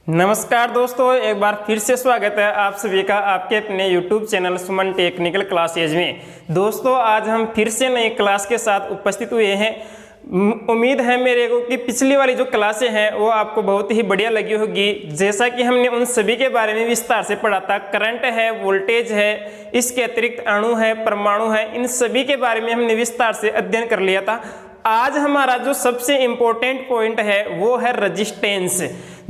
नमस्कार दोस्तों, एक बार फिर से स्वागत है आप सभी का आपके अपने YouTube चैनल सुमन टेक्निकल क्लासेज में। दोस्तों आज हम फिर से नई क्लास के साथ उपस्थित हुए हैं। उम्मीद है मेरे को कि पिछली वाली जो क्लासें हैं वो आपको बहुत ही बढ़िया लगी होगी। जैसा कि हमने उन सभी के बारे में विस्तार से पढ़ा था, करंट है, वोल्टेज है, इसके अतिरिक्त अणु है, परमाणु है, इन सभी के बारे में हमने विस्तार से अध्ययन कर लिया था। आज हमारा जो सबसे इम्पोर्टेंट पॉइंट है वो है रजिस्टेंस।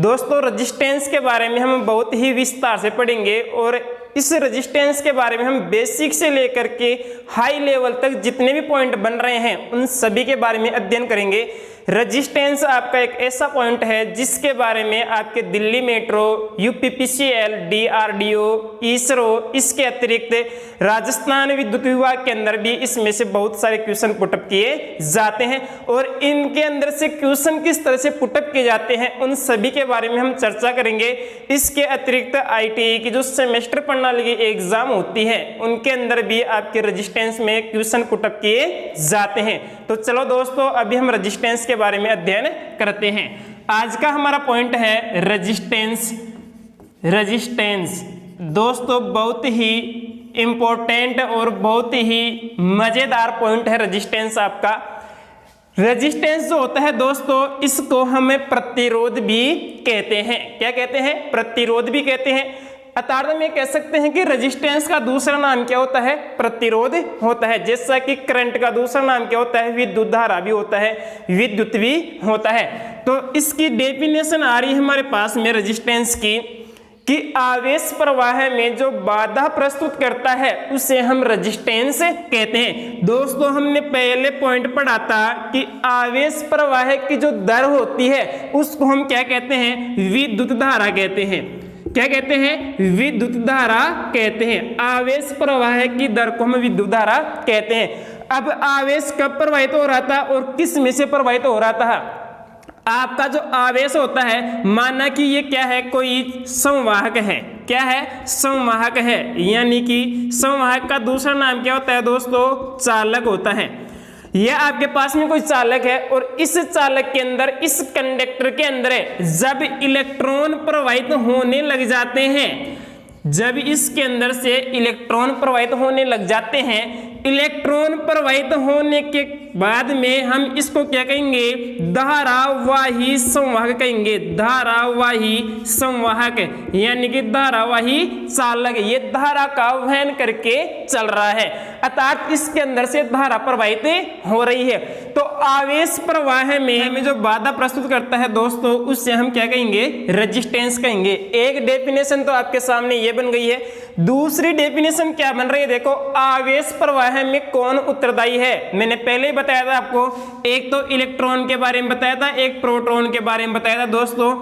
दोस्तों रजिस्टेंस के बारे में हम बहुत ही विस्तार से पढ़ेंगे और इस रजिस्टेंस के बारे में हम बेसिक से लेकर के हाई लेवल तक जितने भी पॉइंट बन रहे हैं उन सभी के बारे में अध्ययन करेंगे। रजिस्टेंस आपका एक ऐसा पॉइंट है जिसके बारे में आपके Delhi metro, UPPCL, DRDO, ISRO, इसके अतिरिक्त राजस्थान विद्युत विभाग के अंदर भी इसमें से बहुत सारे क्वेश्चन पुटअप किए जाते हैं और इनके अंदर से क्वेश्चन किस तरह से पुटअप किए जाते हैं उन सभी के बारे में हम चर्चा करेंगे। इसके अतिरिक्त आईटीआई की जो सेमेस्टर प्रणाली की एग्जाम होती है उनके अंदर भी आपके रजिस्टेंस में क्वेश्चन पुटअप किए जाते हैं। तो चलो दोस्तों अभी हम रजिस्टेंस के बारे में अध्ययन करते हैं। आज का हमारा पॉइंट है रजिस्टेंस। रजिस्टेंस दोस्तों बहुत ही इंपॉर्टेंट और बहुत ही मजेदार पॉइंट है रजिस्टेंस आपका। रजिस्टेंस जो होता है दोस्तों इसको हमें प्रतिरोध भी कहते हैं। क्या कहते हैं? प्रतिरोध भी कहते हैं। अर्थात में कह सकते हैं कि रजिस्टेंस का दूसरा नाम क्या होता है? प्रतिरोध होता है। जैसा कि करंट का दूसरा नाम क्या होता है? विद्युत धारा भी होता है, विद्युत भी होता है। तो इसकी डेफिनेशन आ रही है हमारे पास में रजिस्टेंस की कि आवेश प्रवाह में जो बाधा प्रस्तुत करता है उसे हम रजिस्टेंस कहते हैं। दोस्तों हमने पहले पॉइंट पढ़ा था कि आवेश प्रवाह की जो दर होती है उसको हम क्या कहते हैं? विद्युत धारा कहते हैं। क्या कहते हैं? विद्युत धारा कहते हैं। आवेश प्रवाह की दर को हम विद्युत धारा कहते हैं। अब आवेश कब प्रवाहित हो रहा था और किस में से प्रवाहित हो रहा था? आपका जो आवेश होता है, माना कि ये क्या है? कोई संवाहक है। क्या है? संवाहक है। यानी कि संवाहक का दूसरा नाम क्या होता है दोस्तों? चालक होता है। यह आपके पास में कोई चालक है और इस चालक के अंदर, इस कंडक्टर के अंदर जब इलेक्ट्रॉन प्रवाहित होने लग जाते हैं, जब इसके अंदर से इलेक्ट्रॉन प्रवाहित होने लग जाते हैं, इलेक्ट्रॉन प्रवाहित होने के बाद में हम इसको क्या कहेंगे? धारावाही संवाहक कहेंगे। धारावाही संवाहक यानी कि धारावाही चालक, ये धारा का वहन करके चल रहा है, अर्थात इसके अंदर से धारा प्रवाहित हो रही है। तो आवेश प्रवाह में हमें जो बाधा प्रस्तुत करता है दोस्तों उससे हम क्या कहेंगे? रजिस्टेंस कहेंगे। एक डेफिनेशन तो आपके सामने ये बन गई है। दूसरी डेफिनेशन क्या बन रही है? देखो, आवेश प्रवाह में कौन उत्तरदायी है? मैंने पहले ही बताया था आपको, एक तो इलेक्ट्रॉन के बारे में बताया था, एक प्रोटॉन के बारे में बताया था दोस्तों।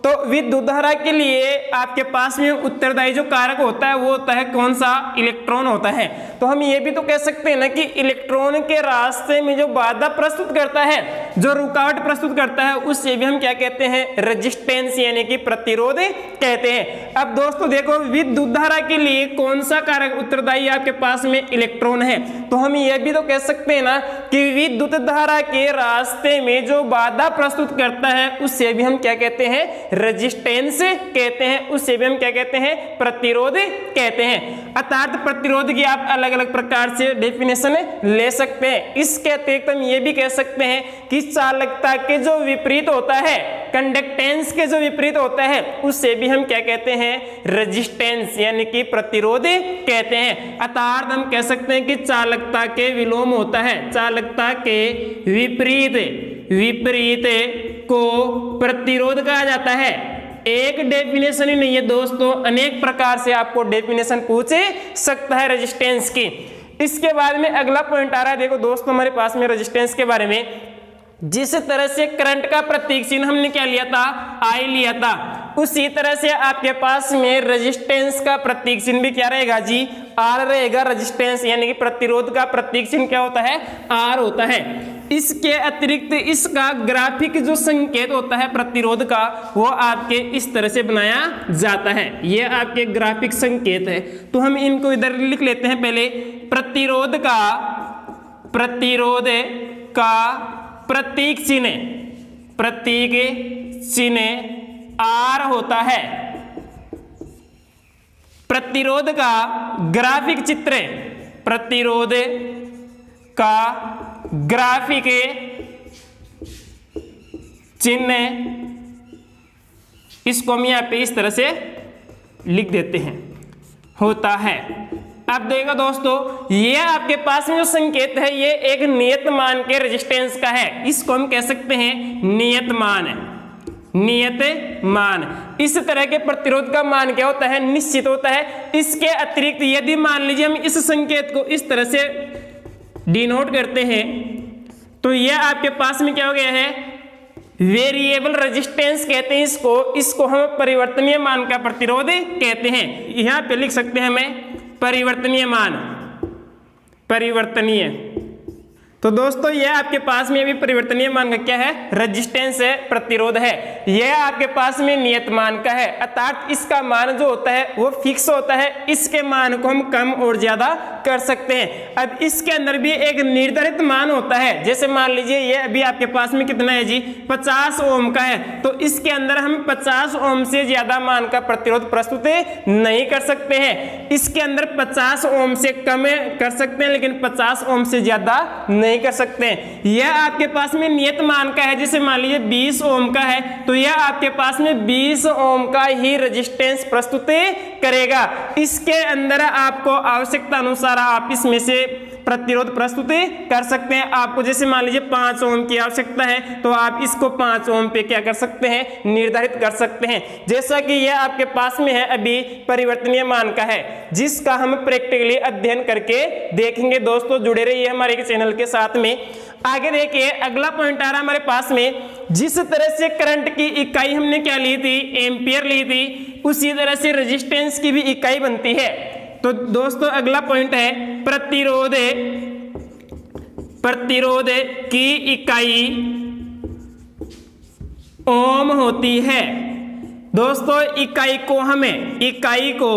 तो विद्युत धारा के लिए आपके पास में उत्तरदायी जो कारक होता है वो होता है कौन सा? इलेक्ट्रॉन होता है। तो हम ये भी तो कह सकते हैं ना कि इलेक्ट्रॉन के रास्ते में जो बाधा प्रस्तुत करता है, जो रुकावट प्रस्तुत करता है, उससे भी हम क्या कहते हैं? रजिस्टेंस यानी कि प्रतिरोध कहते हैं। अब दोस्तों देखो, विद्युत धारा के लिए कौन सा कारक उत्तरदायी आपके पास में? इलेक्ट्रॉन है। तो हम ये भी तो कह सकते हैं ना कि विद्युत धारा के रास्ते में जो बाधा प्रस्तुत करता है उससे भी हम क्या कहते हैं? रजिस्टेंस कहते हैं। उससे भी हम क्या कहते हैं? प्रतिरोध कहते हैं। अर्थात प्रतिरोध की आप अलग अलग प्रकार से डेफिनेशन ले सकते हैं। इसके अतिरिक्त हम ये भी कह सकते हैं कि चालकता के जो विपरीत होता है, कंडक्टेंस के जो विपरीत होता है, उससे भी हम क्या कहते हैं? रजिस्टेंस यानी कि प्रतिरोध कहते हैं। अर्थात हम कह सकते हैं कि चालकता के विलोम होता है, चालकता के विपरीत को प्रतिरोध कहा जाता है। एक डेफिनेशन ही नहीं है दोस्तों, अनेक प्रकार से आपको डेफिनेशन पूछ सकता है रजिस्टेंस की। इसके बाद में अगला पॉइंट आ रहा है। देखो दोस्तों हमारे पास में रजिस्टेंस के बारे में, जिस तरह से करंट का प्रतीक चिन्ह हमने क्या लिया था? आई लिया था, उसी तरह से आपके पास में रेजिस्टेंस का प्रतीक चिन्ह भी क्या रहेगा जी? आर रहेगा। रेजिस्टेंस यानी कि प्रतिरोध का प्रतीक चिन्ह क्या होता है? आर होता है। इसके अतिरिक्त इसका ग्राफिक जो संकेत होता है प्रतिरोध का, वो आपके इस तरह से बनाया जाता है। ये आपके ग्राफिक संकेत है। तो हम इनको इधर लिख लेते हैं। पहले प्रतिरोध का प्रतीक चिन्ह R होता है। प्रतिरोध का ग्राफिक चित्र, प्रतिरोध का ग्राफिक चिन्ह, इसको हम यहां पे इस तरह से लिख देते हैं, होता है। अब देखो दोस्तों, ये आपके पास में जो संकेत है ये एक नियत मान के रेजिस्टेंस का है, इसको हम कह सकते हैं नियत मान, नियत मान। इस तरह के प्रतिरोध का मान क्या होता है, निश्चित होता है। इसके अतिरिक्त यदि मान लीजिए हम इस संकेत को इस तरह से डिनोट करते हैं तो यह आपके पास में क्या हो गया है, वेरिएबल रेजिस्टेंस कहते हैं इसको हम परिवर्तनीय मान का प्रतिरोध कहते हैं। यहां पे लिख सकते हैं हमें परिवर्तनीय मान, परिवर्तनीय। तो दोस्तों यह आपके पास में अभी परिवर्तनीय मान का क्या है, रेजिस्टेंस है, प्रतिरोध है। यह आपके पास में नियत मान का है, अर्थात इसका मान जो होता है वो फिक्स होता है, इसके मान को हम कम और ज्यादा कर सकते हैं। अब इसके अंदर भी एक निर्धारित मान होता है, जैसे मान लीजिए ये अभी आपके पास में कितना है जी, 50 ओम का है, तो इसके अंदर हम 50 ओम से ज्यादा मान का प्रतिरोध प्रस्तुत नहीं कर सकते हैं। इसके अंदर 50 ओम से कम कर सकते हैं, लेकिन 50 ओम से ज्यादा नहीं कर सकते हैं। यह आपके पास में नियत मान का है, जैसे मान लीजिए 20 ओम का है, तो यह आपके पास में 20 ओम का ही रेजिस्टेंस प्रस्तुत करेगा। इसके अंदर आपको आवश्यकता अनुसार आप इसमें से प्रतिरोध प्रस्तुत कर सकते हैं। आपको जैसे मान लीजिए 5 ओम की आवश्यकता है, तो आप इसको 5 ओम पे क्या कर सकते हैं, निर्धारित कर सकते हैं। जैसा कि यह आपके पास में है अभी परिवर्तनीय मान का है, जिसका हम प्रैक्टिकली अध्ययन करके देखेंगे। दोस्तों जुड़े रहिए हमारे चैनल के साथ में। आगे देखिए अगला पॉइंट आ रहा है हमारे पास में, जिस तरह से करंट की इकाई हमने क्या ली थी, एम्पियर ली थी, उसी तरह से रेजिस्टेंस की भी इकाई बनती है। तो दोस्तों अगला पॉइंट है प्रतिरोध, प्रतिरोध की इकाई ओम होती है। दोस्तों इकाई को हमें, इकाई को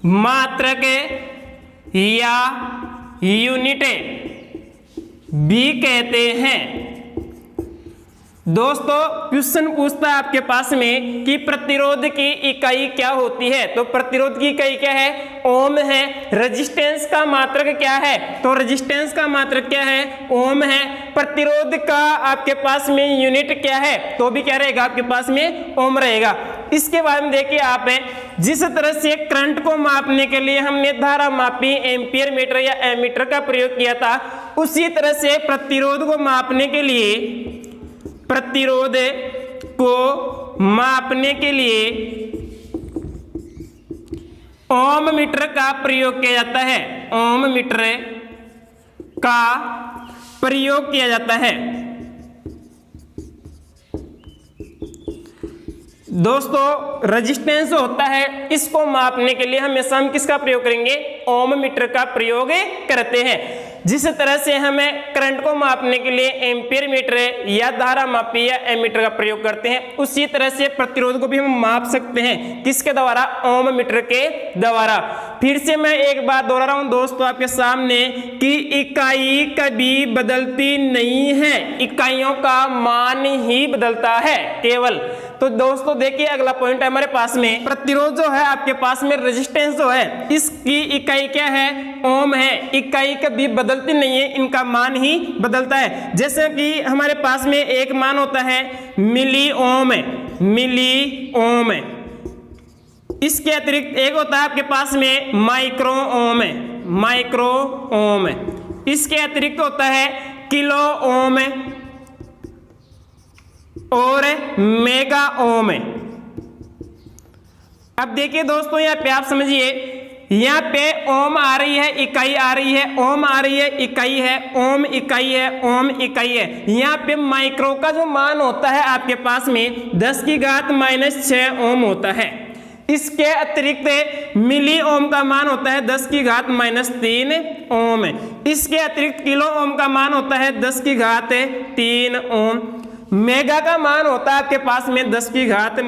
मात्रक या यूनिट भी कहते हैं। दोस्तों क्वेश्चन पूछता है आपके पास में कि प्रतिरोध की इकाई क्या होती है, तो प्रतिरोध की इकाई क्या है, ओम है। रेजिस्टेंस का मात्रक क्या है, तो रेजिस्टेंस का मात्रक क्या है, ओम है। प्रतिरोध का आपके पास में यूनिट क्या है, तो भी क्या रहेगा आपके पास में ओम रहेगा। इसके बारे में देखिए आप, जिस तरह से करंट को मापने के लिए हमने धारा मापी एम्पियर मीटर या एमीटर का प्रयोग किया था, उसी तरह से प्रतिरोध को मापने के लिए, प्रतिरोध को मापने के लिए ओम मीटर का प्रयोग किया जाता है, ओम मीटर का प्रयोग किया जाता है। दोस्तों रेजिस्टेंस होता है, इसको मापने के लिए हमेशा हम किसका प्रयोग करेंगे, ओम मीटर का प्रयोग करते हैं। जिस तरह से हमें करंट को मापने के लिए एम्पियर मीटर या धारा मापी या एमीटर का प्रयोग करते हैं, उसी तरह से प्रतिरोध को भी हम माप सकते हैं, किसके द्वारा, ओम मीटर के द्वारा। फिर से मैं एक बात दोहरा रहा हूं दोस्तों आपके सामने कि इकाई कभी बदलती नहीं है, इकाइयों का मान ही बदलता है केवल। तो दोस्तों देखिए अगला पॉइंट है हमारे पास में, प्रतिरोध जो है आपके पास में, रेजिस्टेंस जो है इसकी इकाई क्या है, ओम है। इकाई कभी बदलती नहीं है, इनका मान ही बदलता है। जैसे कि हमारे पास में एक मान होता है मिली ओम, मिली ओम। इसके अतिरिक्त एक होता है आपके पास में माइक्रो ओम, माइक्रो ओम। इसके अतिरिक्त होता है किलो ओम और मेगा ओम। अब देखिए दोस्तों यहाँ पे आप समझिए, यहाँ पे ओम आ रही है, इकाई आ रही है, ओम आ रही है, इकाई है, ओम इकाई है, ओम इकाई है। यहाँ पे माइक्रो का जो मान होता है आपके पास में 10 की घात -6 ओम होता है। इसके अतिरिक्त मिली ओम का मान होता है 10 की घात -3 ओम। इसके अतिरिक्त किलो ओम का मान होता है 10 की घात 3 ओम। मेगा का मान होता है आपके पास में 10 की घात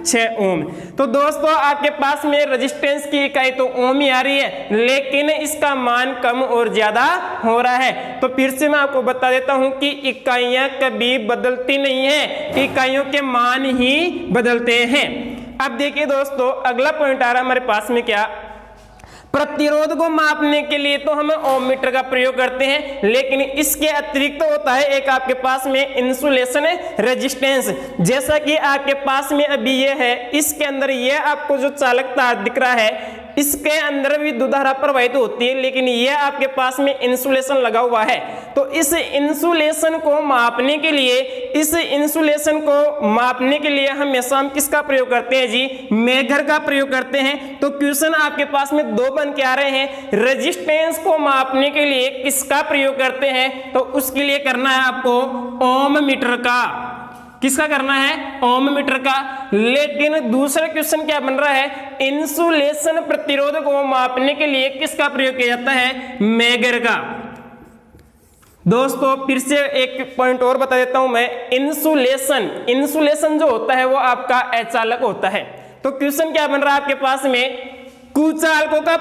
6 ओम। तो दोस्तों आपके पास में रेजिस्टेंस की इकाई तो ओम ही आ रही है, लेकिन इसका मान कम और ज्यादा हो रहा है। तो फिर से मैं आपको बता देता हूं कि इकाइयां कभी बदलती नहीं है, इकाइयों के मान ही बदलते हैं। अब देखिए दोस्तों अगला पॉइंट आ रहा है हमारे पास में, क्या प्रतिरोध को मापने के लिए तो हम ओम मीटर का प्रयोग करते हैं, लेकिन इसके अतिरिक्त होता है एक आपके पास में इंसुलेशन रेजिस्टेंस। जैसा कि आपके पास में अभी ये है, इसके अंदर ये आपको जो चालक तार दिख रहा है इसके अंदर भी विद्युत धारा प्रवाहित होती है, लेकिन ये आपके पास में इंसुलेशन लगा हुआ है। तो इस इंसुलेशन को मापने के लिए हमेशा हम किसका प्रयोग करते हैं जी, मेगर का प्रयोग करते हैं। तो क्वेश्चन आपके पास में दो बन के आ रहे हैं, रेजिस्टेंस को मापने के लिए किसका प्रयोग करते हैं, तो उसके लिए करना है आपको ओम मीटर का। किसका करना है, ओम मीटर का। लेकिन दूसरा क्वेश्चन क्या बन रहा है, इंसुलेशन प्रतिरोध को मापने के लिए किसका प्रयोग किया जाता है, मेगर का। दोस्तों फिर से एक पॉइंट और बता देता हूं मैं, इंसुलेशन जो होता है वो आपका अचालक होता है। तो क्वेश्चन क्या बन रहा है आपके पास में, कुचालकों का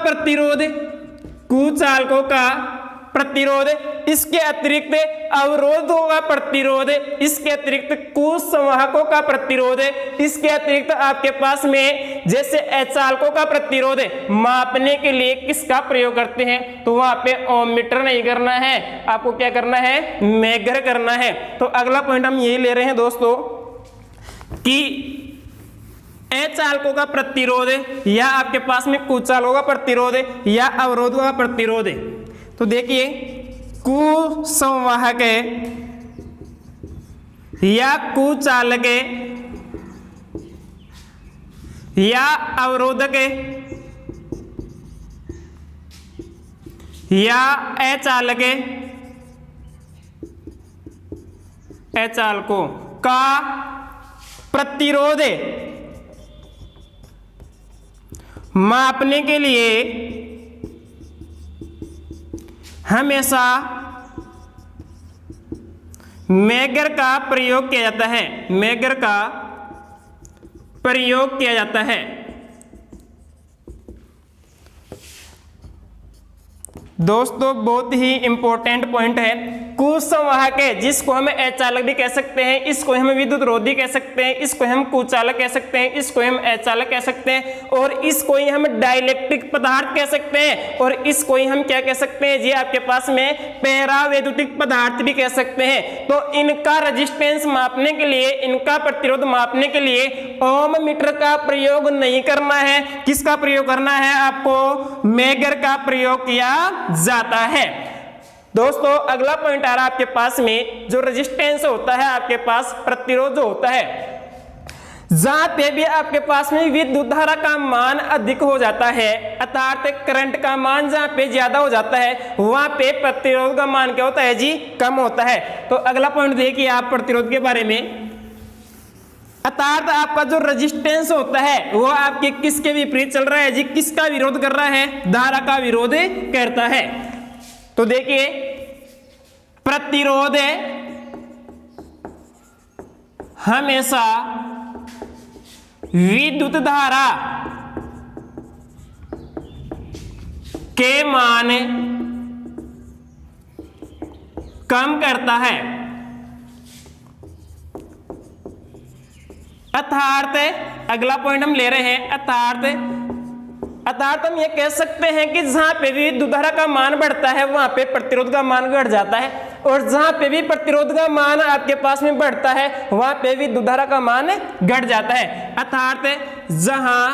प्रतिरोध, इसके अतिरिक्त अवरोधों का प्रतिरोध, इसके अतिरिक्त कुसंवाहकों का प्रतिरोध, इसके अतिरिक्त आपके पास में जैसे अचालकों का प्रतिरोध मापने के लिए किसका प्रयोग करते हैं, तो वहां पे ओम मीटर नहीं करना है, आपको क्या करना है, मेगर करना है। तो अगला पॉइंट हम यही ले रहे हैं दोस्तों कि अचालकों का प्रतिरोध या आपके पास में कुचालकों का प्रतिरोध या अवरोधों का प्रतिरोध। तो देखिए कुसंवाहक या कुचालक या अवरोधक या अचालकों का प्रतिरोध मापने के लिए हमेशा मेगर का प्रयोग किया जाता है, मेगर का प्रयोग किया जाता है। दोस्तों बहुत ही इंपॉर्टेंट पॉइंट है, कुसंवाहक जिसको हम अचालक भी कह सकते हैं, इसको हम विद्युत रोधी कह सकते हैं, इसको हम कुचालक कह सकते हैं, इसको हम अचालक कह सकते हैं, और इसको ही हम डाइलेक्ट्रिक पदार्थ कह सकते हैं, और इसको ही हम क्या कह सकते हैं जी, आपके पास में पैरावैद्युतिक पदार्थ भी कह सकते हैं। तो इनका रेजिस्टेंस मापने के लिए, इनका प्रतिरोध मापने के लिए ओम मीटर का प्रयोग नहीं करना है, किसका प्रयोग करना है, आपको मेगर का प्रयोग किया जाता है। दोस्तों अगला पॉइंट आ रहा है आपके पास में, जो रेजिस्टेंस होता है आपके पास, प्रतिरोध जो होता है, जहां पे भी आपके पास में विद्युत धारा का मान अधिक हो जाता है, अर्थात करंट का मान जहां पे ज्यादा हो जाता है, वहां पे प्रतिरोध का मान क्या होता है जी, कम होता है। तो अगला पॉइंट देखिए आप प्रतिरोध के बारे में, अर्थात आपका जो रेजिस्टेंस होता है वो आपके किसके विपरीत चल रहा है जी, किसका विरोध कर रहा है, धारा का विरोध करता है। तो देखिए प्रतिरोध हमेशा विद्युत धारा के मान कम करता है, अर्थात अगला पॉइंट हम ले रहे हैं, अर्थात हम ये कह सकते हैं कि जहां पे भी विद्युत धारा का मान बढ़ता है वहां पे प्रतिरोध का मान घट जाता है, और जहां पे भी प्रतिरोध का मान आपके पास में बढ़ता है वहां पे विद्युत धारा का मान घट जाता है। अर्थात जहां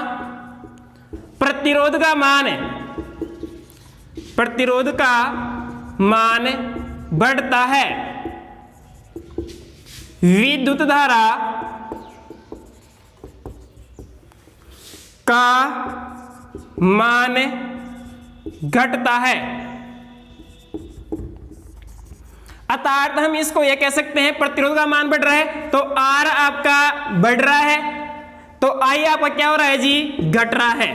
प्रतिरोध का मान बढ़ता है, विद्युत धारा का मान घटता है। अर्थात हम इसको यह कह सकते हैं, प्रतिरोध का मान बढ़ रहा है तो R आपका बढ़ रहा है, तो I आपका क्या हो रहा है जी, घट रहा है।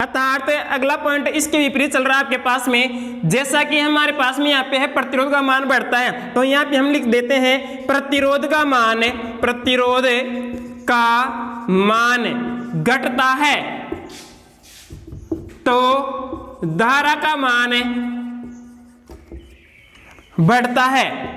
अर्थात अगला पॉइंट इसके विपरीत चल रहा है आपके पास में। जैसा कि हमारे पास में यहाँ पे है प्रतिरोध का मान बढ़ता है, तो यहाँ पे हम लिख देते हैं प्रतिरोध का मान घटता है तो धारा का मान बढ़ता है।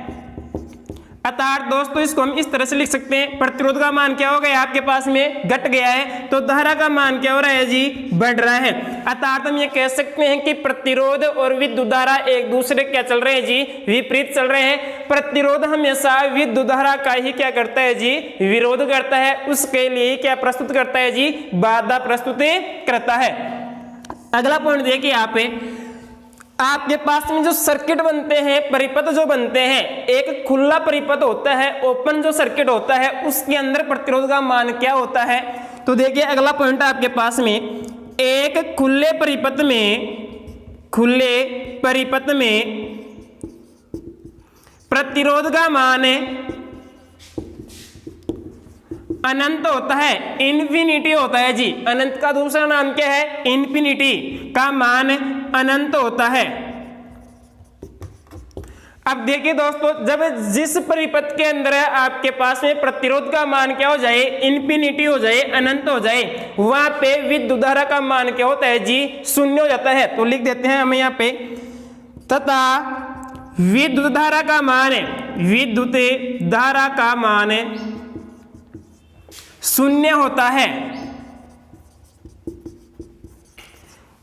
अर्थात दोस्तों इसको हम इस तरह से लिख सकते हैं, प्रतिरोध का मान क्या हो गया आपके पास में घट गया है, तो धारा का मान क्या हो रहा है जी, बढ़ रहा है। अर्थात हम ये कह सकते हैं कि प्रतिरोध और विद्युत धारा एक दूसरे क्या चल रहे हैं जी, विपरीत चल रहे हैं। प्रतिरोध हमेशा विद्युत धारा का ही क्या करता है जी, विरोध करता है, उसके लिए क्या प्रस्तुत करता है जी, बाधा प्रस्तुत करता है। अगला पॉइंट देखिए यहाँ पे, आपके पास में जो सर्किट बनते हैं, परिपथ जो बनते हैं, एक खुला परिपथ होता है, ओपन जो सर्किट होता है, उसके अंदर प्रतिरोध का मान क्या होता है। तो देखिए अगला पॉइंट आपके पास में, एक खुले परिपथ में प्रतिरोध का मान अनंत होता है, इन्फिनिटी होता है जी। अनंत का दूसरा नाम क्या है, इन्फिनिटी का मान अनंत होता है। अब देखिए दोस्तों, जब जिस परिपथ के अंदर आपके पास में प्रतिरोध का मान क्या हो जाए, इन्फिनिटी हो जाए, अनंत हो जाए, वहां पे विद्युत धारा का मान क्या होता है जी, शून्य हो जाता है। तो लिख देते हैं हमें यहाँ पे, तथा विद्युत धारा का मान शून्य होता है।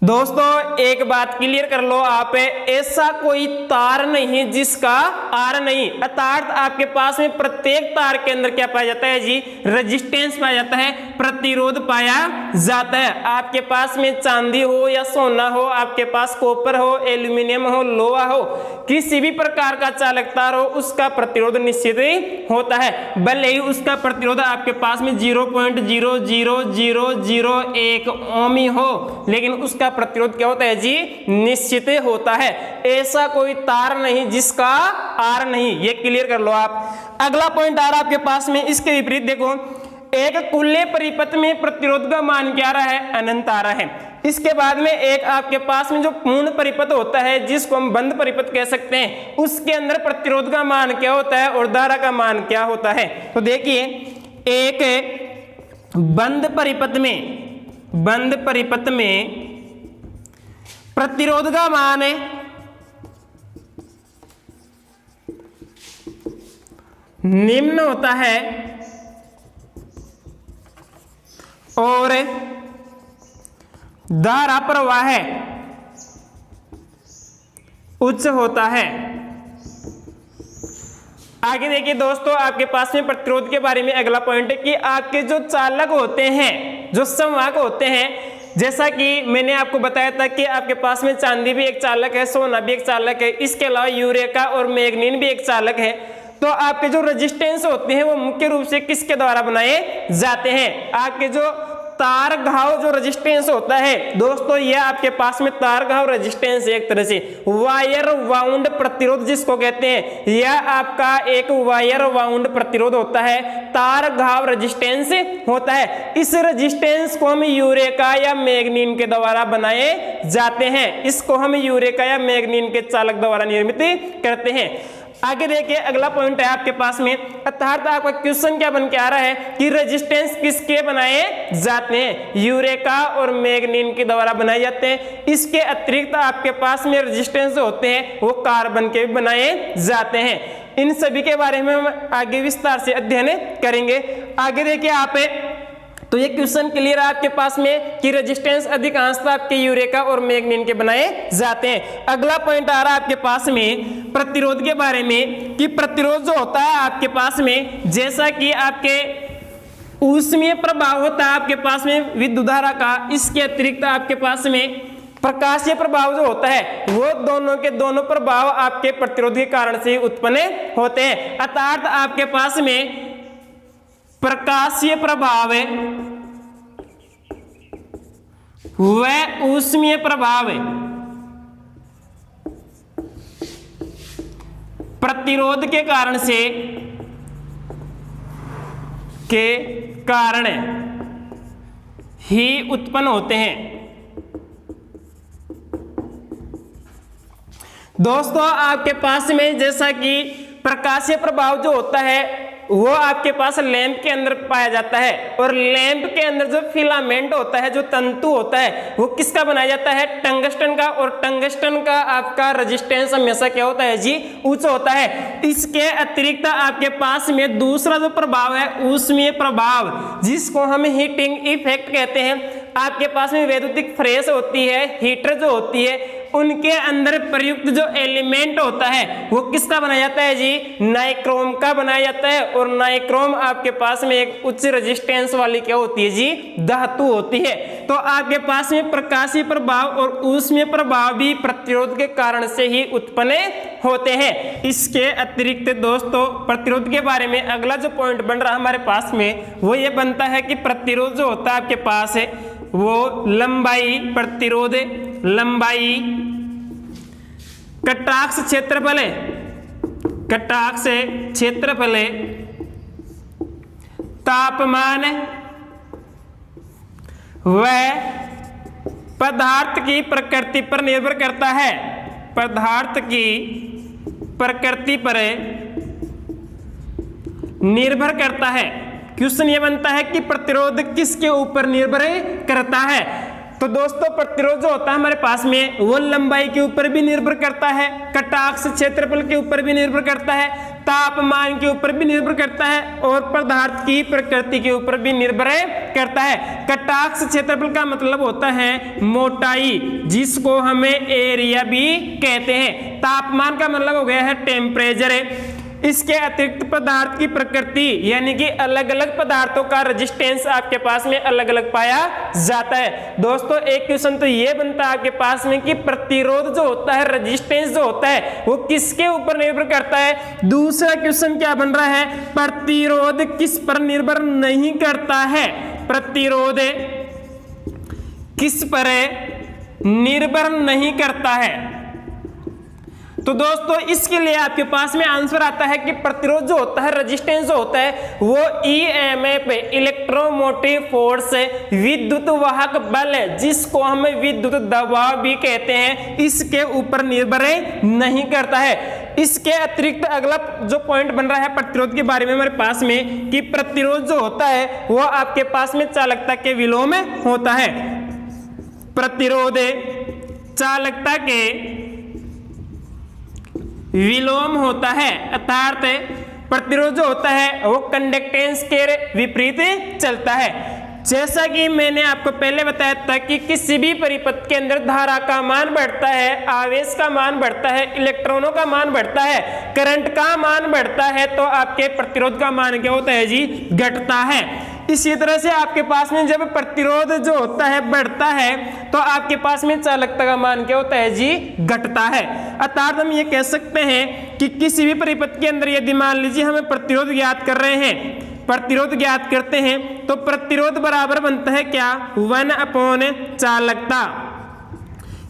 दोस्तों एक बात क्लियर कर लो आप, ऐसा कोई तार नहीं जिसका आर नहीं। अर्थात आपके पास में प्रत्येक तार के अंदर क्या पाया जाता है जी, रेजिस्टेंस पाया जाता है, प्रतिरोध पाया जाता है। आपके पास में चांदी हो या सोना हो, आपके पास कॉपर हो, एल्यूमिनियम हो, लोहा हो, किसी भी प्रकार का चालक तार हो, उसका प्रतिरोध निश्चित ही होता है। भले ही उसका प्रतिरोध आपके पास में 0.00001 ओम ही हो, लेकिन उसका प्रतिरोध क्या होता है जी, निश्चित होता है। ऐसा कोई तार नहीं जिसका आर नहीं, ये क्लियर कर लो आप। अगला पॉइंट आ रहा है आपके पास में, इसके विपरीत देखो, एक खुले परिपथ में प्रतिरोध का मान क्या आ रहा है, अनंत आ रहा है। इसके बाद में एक आपके पास में जो पूर्ण परिपथ होता है, जिसको हम बंद परिपथ कह सकते हैं, उसके अंदर प्रतिरोध का मान क्या होता है और धारा का मान क्या होता है। तो देखिए एक बंद परिपथ में प्रतिरोध का मान निम्न होता है और धारा प्रवाह उच्च होता है। आगे देखिए दोस्तों, आपके पास में प्रतिरोध के बारे में अगला पॉइंट है कि आपके जो चालक होते हैं, जो संवाहक होते हैं, जैसा कि मैंने आपको बताया था कि आपके पास में चांदी भी एक चालक है, सोना भी एक चालक है, इसके अलावा यूरेका और मैग्नीन भी एक चालक है। तो आपके जो रेजिस्टेंस होते हैं वो मुख्य रूप से किसके द्वारा बनाए जाते हैं, आपके जो तार घाव जो रेजिस्टेंस होता है दोस्तों, यह आपके पास में तार घाव रेजिस्टेंस एक तरह से वायर वाउंड प्रतिरोध जिसको कहते हैं, यह आपका एक वायर वाउंड प्रतिरोध होता है, तार घाव रेजिस्टेंस होता है। इस रेजिस्टेंस को हम यूरेका या मैग्नीन के द्वारा बनाए जाते हैं, इसको हम यूरेका या मैग्नीन के चालक द्वारा निर्मित करते हैं। आगे देखिए अगला पॉइंट है आपके पास में, अर्थात आपका क्वेश्चन क्या बन के आ रहा है कि रेजिस्टेंस किसके बनाए जाते हैं, यूरेका और मैग्नीन के द्वारा बनाए जाते हैं। इसके अतिरिक्त आपके पास में रेजिस्टेंस होते हैं वो कार्बन के भी बनाए जाते हैं। इन सभी के बारे में हम आगे विस्तार से अध्ययन करेंगे। आगे देखिए आप, तो ये क्वेश्चन क्लियर है आपके पास में कि रेजिस्टेंस अधिकांशतः आपके यूरेका और मैग्नीन के बनाए जाते हैं। अगला पॉइंट आ रहा है आपके पास में प्रतिरोध के बारे में कि प्रतिरोध जो होता है आपके पास में, जैसा कि आपके ऊष्मीय प्रभाव होता है आपके पास में विद्युत धारा का, इसके अतिरिक्त आपके पास में प्रकाशीय प्रभाव जो होता है वो दोनों के दोनों प्रभाव आपके प्रतिरोध के कारण से उत्पन्न होते हैं। अर्थात आपके पास में प्रकाशीय प्रभाव व ऊष्मीय प्रभाव प्रतिरोध के कारण ही उत्पन्न होते हैं। दोस्तों आपके पास में जैसा कि प्रकाशीय प्रभाव जो होता है वो आपके पास लैंप के अंदर पाया जाता है, और लैंप के अंदर जो फिलामेंट होता है, जो तंतु होता है, वो किसका बनाया जाता है? टंगस्टन का। और टंगस्टन का आपका रेजिस्टेंस हमेशा क्या होता है जी? उच्च होता है। इसके अतिरिक्त आपके पास में दूसरा जो प्रभाव है ऊष्मीय प्रभाव, जिसको हम हीटिंग इफेक्ट कहते हैं। आपके पास में वैद्युतिक फ्रेश होती है, हीटर जो होती है, उनके अंदर प्रयुक्त जो एलिमेंट होता है वो किसका बनाया जाता है जी? नाइक्रोम का बनाया जाता है। और नाइक्रोम आपके पास में एक उच्च रेजिस्टेंस वाली क्या होती है जी? धातु होती है। तो आपके पास में प्रकाशीय प्रभाव और ऊष्मीय प्रभाव भी प्रतिरोध के कारण से ही उत्पन्न होते हैं। इसके अतिरिक्त दोस्तों प्रतिरोध के बारे में अगला जो पॉइंट बन रहा है हमारे पास में वो ये बनता है कि प्रतिरोध जो होता है आपके पास है वो लंबाई, प्रतिरोध लंबाई, कटाक्ष क्षेत्रफल, कटाक्ष क्षेत्रफल, तापमान व पदार्थ की प्रकृति पर निर्भर करता है। पदार्थ की प्रकृति पर निर्भर करता है। क्वेश्चन ये बनता है कि प्रतिरोध किसके ऊपर निर्भर करता है? तो दोस्तों प्रतिरोध जो होता है हमारे पास में वो लंबाई के ऊपर भी निर्भर करता है, कटाक्ष क्षेत्रफल के ऊपर भी निर्भर करता है, तापमान के ऊपर भी निर्भर करता है, और पदार्थ की प्रकृति के ऊपर भी निर्भर करता है। कटाक्ष क्षेत्रफल का मतलब होता है मोटाई, जिसको हमें एरिया भी कहते हैं। तापमान का मतलब हो गया है टेम्परेचर। इसके अतिरिक्त पदार्थ की प्रकृति यानी कि अलग अलग पदार्थों का रेजिस्टेंस आपके पास में अलग अलग पाया जाता है। दोस्तों एक क्वेश्चन तो ये बनता है आपके पास में कि प्रतिरोध जो होता है, रेजिस्टेंस जो होता है वो किसके ऊपर निर्भर करता है? दूसरा क्वेश्चन क्या बन रहा है? प्रतिरोध किस पर निर्भर नहीं करता है? प्रतिरोध किस पर निर्भर नहीं करता है? तो दोस्तों इसके लिए आपके पास में आंसर आता है कि प्रतिरोध जो होता है, रेजिस्टेंस जो होता है वो ईएमएफ, इलेक्ट्रोमोटिव फोर्स, विद्युत वाहक बल, जिसको हम विद्युत दबाव भी कहते हैं, इसके ऊपर निर्भर नहीं करता है। इसके अतिरिक्त अगला जो पॉइंट बन रहा है प्रतिरोध के बारे में हमारे पास में कि प्रतिरोध जो होता है वो आपके पास में चालकता के विलोम होता है। प्रतिरोध चालकता के विलोम होता है, अर्थात प्रतिरोध जो होता है वो कंडक्टेंस के विपरीत चलता है। जैसा कि मैंने आपको पहले बताया था कि किसी भी परिपथ के अंदर धारा का मान बढ़ता है, आवेश का मान बढ़ता है, इलेक्ट्रॉनों का मान बढ़ता है, करंट का मान बढ़ता है, तो आपके प्रतिरोध का मान क्या होता है जी? घटता है। इसी तरह से आपके पास में जब प्रतिरोध जो होता है बढ़ता है तो आपके पास में चालकता का मान क्या होता है जी? घटता है। अर्थात हम ये कह सकते हैं कि किसी भी परिपथ के अंदर यदि मान लीजिए हमें प्रतिरोध ज्ञात कर रहे हैं, प्रतिरोध ज्ञात करते हैं तो प्रतिरोध बराबर बनता है क्या? 1/चालकता।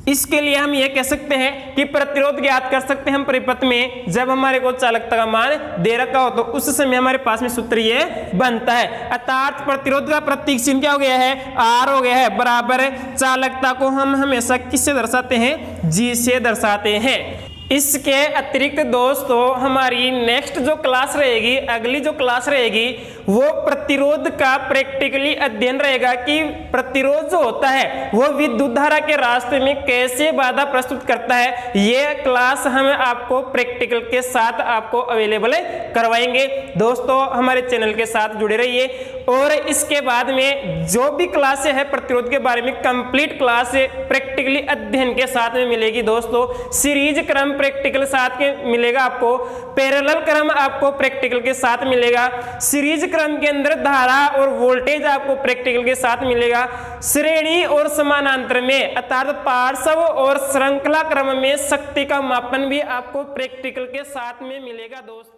इसके लिए हम ये कह सकते हैं कि प्रतिरोध ज्ञात कर सकते हैं हम परिपथ में जब हमारे को चालकता का मान दे रखा हो, तो उस समय हमारे पास में सूत्र ये बनता है। अर्थात प्रतिरोध का प्रतीक चिन्ह क्या हो गया है? R हो गया है, बराबर चालकता को हम हमेशा किससे दर्शाते हैं? G से दर्शाते हैं। इसके अतिरिक्त दोस्तों हमारी नेक्स्ट जो क्लास रहेगी, अगली जो क्लास रहेगी, वो प्रतिरोध का प्रैक्टिकली अध्ययन रहेगा कि प्रतिरोध जो होता है वो विद्युत धारा के रास्ते में कैसे बाधा प्रस्तुत करता है। ये क्लास हम आपको प्रैक्टिकल के साथ आपको अवेलेबल करवाएंगे। दोस्तों हमारे चैनल के साथ जुड़े रहिए, और इसके बाद में जो भी क्लासें है प्रतिरोध के बारे में कंप्लीट क्लास प्रैक्टिकली अध्ययन के साथ में मिलेगी। दोस्तों सीरीज क्रम प्रैक्टिकल साथ के मिलेगा आपको, पैरेलल क्रम आपको प्रैक्टिकल के साथ मिलेगा, सीरीज क्रम के अंदर धारा और वोल्टेज आपको प्रैक्टिकल के साथ मिलेगा, श्रेणी और समानांतर में अर्थात पार्श्व और श्रृंखला क्रम में शक्ति का मापन भी आपको प्रैक्टिकल के साथ में मिलेगा दोस्तों।